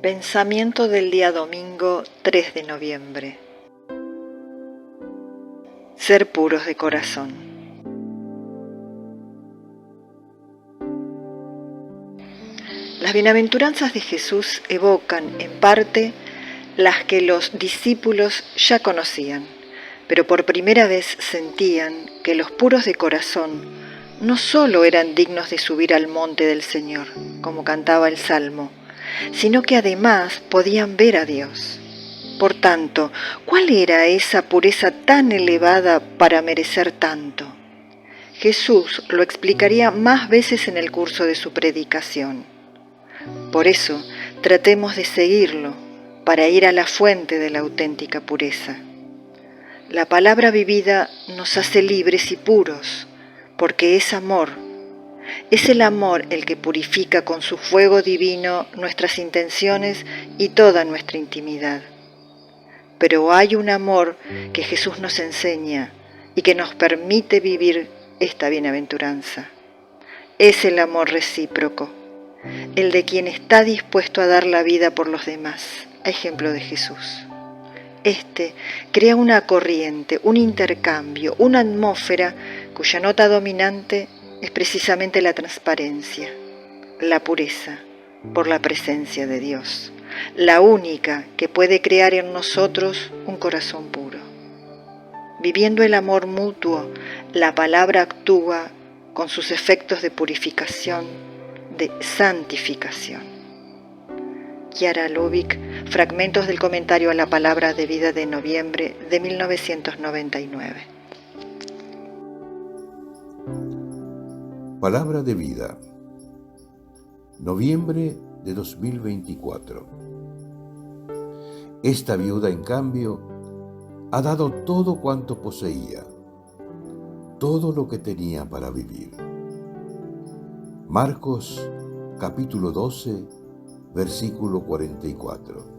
Pensamiento del día domingo 3 de noviembre. Ser puros de corazón. Las bienaventuranzas de Jesús evocan, en parte, las que los discípulos ya conocían, pero por primera vez sentían que los puros de corazón no solo eran dignos de subir al monte del Señor, como cantaba el Salmo, sino que además podían ver a Dios. Por tanto, ¿cuál era esa pureza tan elevada para merecer tanto? Jesús lo explicaría más veces en el curso de su predicación. Por eso, tratemos de seguirlo para ir a la fuente de la auténtica pureza. La palabra vivida nos hace libres y puros, porque es amor. Es el amor el que purifica con su fuego divino nuestras intenciones y toda nuestra intimidad. Pero hay un amor que Jesús nos enseña y que nos permite vivir esta bienaventuranza. Es el amor recíproco, el de quien está dispuesto a dar la vida por los demás, a ejemplo de Jesús. Este crea una corriente, un intercambio, una atmósfera cuya nota dominante es precisamente la transparencia, la pureza, por la presencia de Dios, la única que puede crear en nosotros un corazón puro. Viviendo el amor mutuo, la palabra actúa con sus efectos de purificación, de santificación. Chiara Lubich, fragmentos del comentario a la palabra de vida de noviembre de 1999. Palabra de vida, noviembre de 2024. Esta viuda, en cambio, ha dado todo cuanto poseía, todo lo que tenía para vivir. Marcos, capítulo 12, versículo 44.